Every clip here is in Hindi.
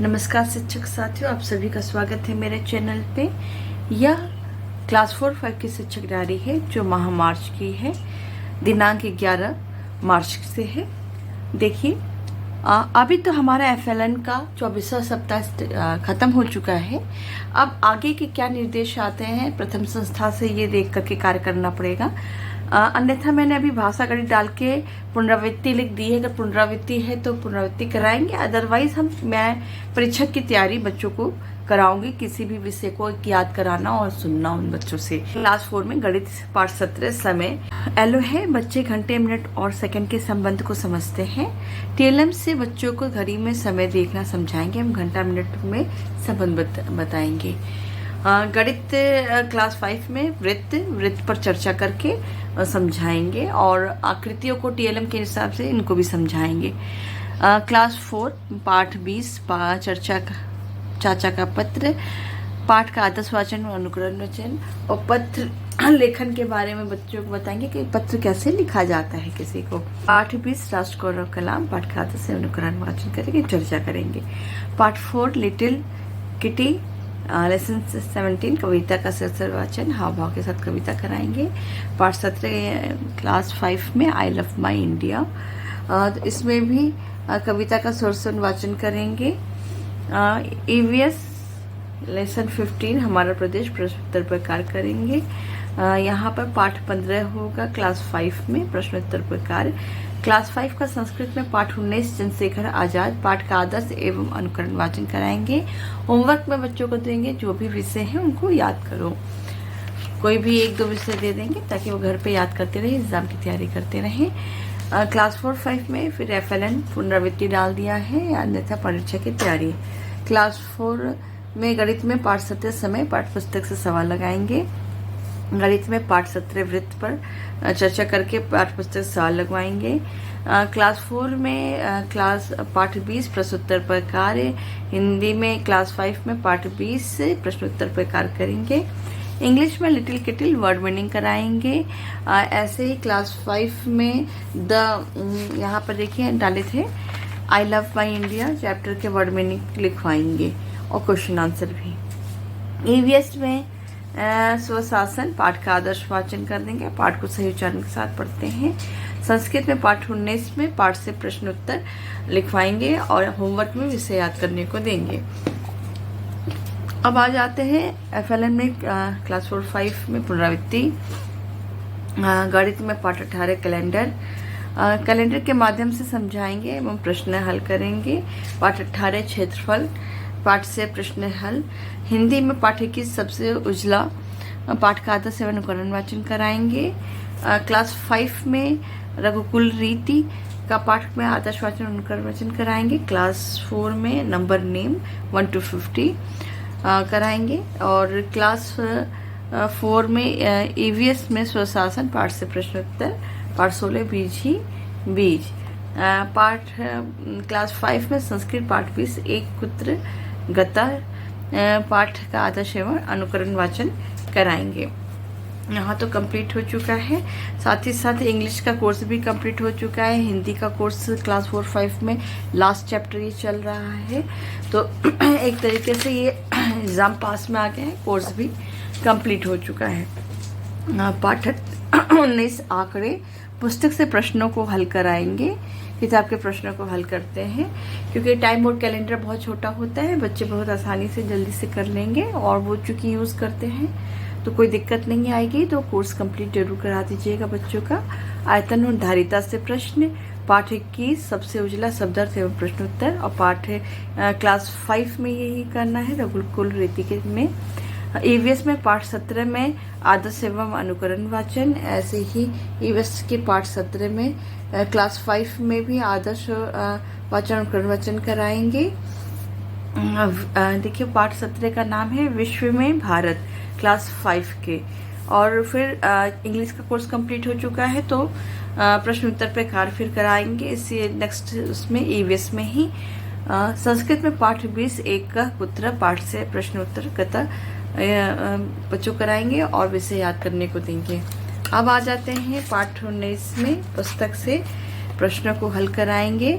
नमस्कार शिक्षक साथियों, आप सभी का स्वागत है मेरे चैनल पे। यह क्लास 4-5 की शिक्षक डायरी है जो माह मार्च की है। दिनांक 11 मार्च से है। देखिए, अभी तो हमारा FLN का 24वां सप्ताह खत्म हो चुका है। अब आगे के क्या निर्देश आते हैं, प्रथम संस्था से ये देख करके कार्य करना पड़ेगा। अन्यथा मैंने अभी भाषा गणित डाल के पुनरावृत्ति लिख दी है। अगर पुनरावृत्ति है तो पुनरावृत्ति कराएंगे, अदरवाइज मैं परीक्षा की तैयारी बच्चों को कराऊंगी। किसी भी विषय को याद कराना और सुनना उन बच्चों से। क्लास 4 में गणित पाठ 17 समय एलो है। बच्चे घंटे, मिनट और सेकंड के संबंध को समझते हैं। TLM से बच्चों को घड़ी में समय देखना समझाएंगे। हम घंटा मिनट में संबंध बताएंगे। गणित क्लास 5 में वृत्त पर चर्चा करके समझाएंगे और आकृतियों को TLM के हिसाब से इनको भी समझाएंगे। क्लास 4 पाठ 20 चाचा का पत्र, पाठ का आदर्श वाचन और अनुकरण वाचन और पत्र लेखन के बारे में बच्चों को बताएंगे कि पत्र कैसे लिखा जाता है किसी को। पाठ 20 राष्ट्र गौरव कलाम, पाठ का आदर्श अनुकरण वाचन करके चर्चा करेंगे। पाठ 4 लिटिल किटी, लेसन 17 कविता का सरसर वाचन, हाव भाव के साथ कविता कराएंगे। पाठ 17 क्लास 5 में आई लव माई इंडिया, इसमें भी कविता का सरसर वाचन करेंगे। EVS लेसन 15 हमारा प्रदेश प्रश्नोत्तर पर कार्य करेंगे। यहाँ पर पाठ 15 होगा क्लास 5 में प्रश्नोत्तर पर कार्य। क्लास 5 का संस्कृत में पाठ 19 चंद्रशेखर आजाद, पाठ का आदर्श एवं अनुकरण वाचन कराएंगे। होमवर्क में बच्चों को देंगे, जो भी विषय हैं उनको याद करो। कोई भी 1-2 विषय दे देंगे ताकि वो घर पे याद करते रहे, एग्जाम की तैयारी करते रहें। क्लास 4-5 में फिर FLN पुनरावृत्ति डाल दिया है, अन्यथा परीक्षा की तैयारी। क्लास 4 में गणित में पाठ 17 समय पाठ पुस्तक से सवाल लगाएंगे। गणित में पाठ 17 वृत्त पर चर्चा करके पाठ पुस्तक से सवाल लगवाएंगे। क्लास 4 में पाठ 20 प्रश्नोत्तर पर कार्य। हिंदी में क्लास 5 में पाठ 20 से प्रश्नोत्तर पर कार्य करेंगे। इंग्लिश में लिटिल किटिल वर्ड मीनिंग कराएंगे। ऐसे ही क्लास 5 में यहाँ पर देखिए डाले थे I love my India chapter के वर्ड मीनिंग लिखवाएंगे और क्वेश्चन आंसर भी। EVS में स्वशासन, पाठ का आदर्श वाचन कर देंगे। पाठ को सही उच्चारण के साथ पढ़ते हैं। संस्कृत में पाठ 19 में पाठ से प्रश्न उत्तर लिखवाएंगे और होमवर्क में विषय याद करने को देंगे। अब आ जाते हैं FLN में क्लास 4-5 में पुनरावृत्ति। गणित में पाठ 18 कैलेंडर के माध्यम से समझाएंगे एवं प्रश्न हल करेंगे। पाठ 18 क्षेत्रफल, पाठ से प्रश्न हल। हिंदी में पाठ 21 सबसे उजला, पाठ का आदर्श एवं अनुकरण वाचन कराएंगे। क्लास 5 में रघुकुल रीति का पाठ में आदर्श वाचन अनुकरण वाचन कराएंगे। क्लास 4 में नंबर नेम 1 to 50 कराएंगे और क्लास 4 में EVS में स्वशासन, पाठ से प्रश्नोत्तर, पाठ 16 बीज। पाठ क्लास 5 में संस्कृत पाठ 20 एक कुत्र गता, पाठ का आदर्श एवं अनुकरण वाचन कराएंगे। यहाँ तो कंप्लीट हो चुका है। साथ ही साथ इंग्लिश का कोर्स भी कंप्लीट हो चुका है। हिंदी का कोर्स क्लास 4-5 में लास्ट चैप्टर ये चल रहा है, तो एक तरीके से ये एग्ज़ाम पास में आ गए हैं। कोर्स भी कंप्लीट हो चुका है। पाठ 19 आंकड़े, पुस्तक से प्रश्नों को हल कराएंगे। किताब के प्रश्नों को हल करते हैं, क्योंकि टाइम बोर्ड कैलेंडर बहुत छोटा होता है, बच्चे बहुत आसानी से जल्दी से कर लेंगे और वो चूँकि यूज़ करते हैं तो कोई दिक्कत नहीं आएगी। तो कोर्स कंप्लीट जरूर करा दीजिएगा बच्चों का। आयतन और धारिता से प्रश्न, पाठ 21 सबसे उजला शब्दार्थ एवं प्रश्नोत्तर और पाठ क्लास 5 में यही करना है रघुकुल रीति के में। EVS में पाठ 17 में आदर्श एवं अनुकरण वाचन। ऐसे ही EVS के पाठ 17 में क्लास 5 में भी आदर्श वाचन अनुकरण वाचन कराएंगे। देखिए, पाठ 17 का नाम है विश्व में भारत, क्लास 5 के। और फिर इंग्लिश का कोर्स कंप्लीट हो चुका है, तो प्रश्न उत्तर पे कार्य फिर कराएंगे। इसी नेक्स्ट उसमें EVS में ही संस्कृत में पाठ 20 एक का पुत्र, पाठ से प्रश्न उत्तर कथा बच्चों कराएंगे और विषय याद करने को देंगे। अब आ जाते हैं पाठ 19 में पुस्तक से प्रश्नों को हल कराएंगे।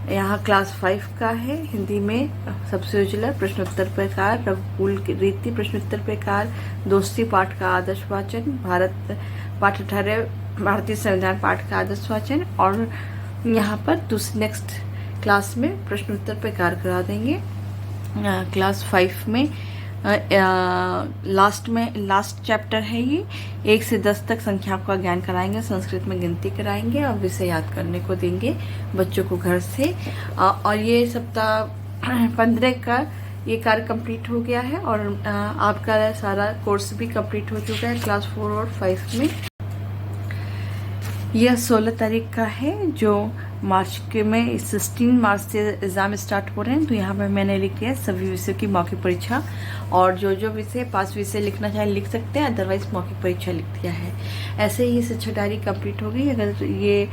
यहाँ क्लास 5 का है। हिंदी में सबसे उजला प्रश्नोत्तर प्रकार, रघुकुल की रीति प्रश्नोत्तर प्रकार, दोस्ती पाठ का आदर्श वाचन, भारत पाठ 18 भारतीय संविधान पाठ का आदर्श वाचन, और यहाँ पर नेक्स्ट क्लास में प्रश्नोत्तर प्रकार करा देंगे। क्लास 5 में लास्ट चैप्टर है ये। 1 से 10 तक संख्याओं का ज्ञान कराएंगे, संस्कृत में गिनती कराएंगे और विषय याद करने को देंगे बच्चों को घर से। और ये सप्ताह 15 का ये कार्य कंप्लीट हो गया है और आपका सारा कोर्स भी कंप्लीट हो चुका है क्लास 4 और 5 में। यह 16 तारीख का है, जो मार्च के में 16 मार्च से एग्ज़ाम स्टार्ट हो रहे हैं। तो यहाँ पर मैंने लिख दिया सभी विषयों की मौखिक परीक्षा, और जो विषय 5 विषय लिखना चाहे लिख सकते हैं, अदरवाइज मौखिक परीक्षा लिख दिया है। ऐसे ही शिक्षा डायरी कंप्लीट हो गई। अगर ये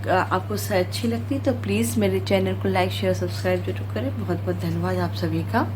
आपको अच्छी लगती तो प्लीज़ मेरे चैनल को लाइक शेयर सब्सक्राइब जरूर करें। बहुत बहुत धन्यवाद आप सभी का।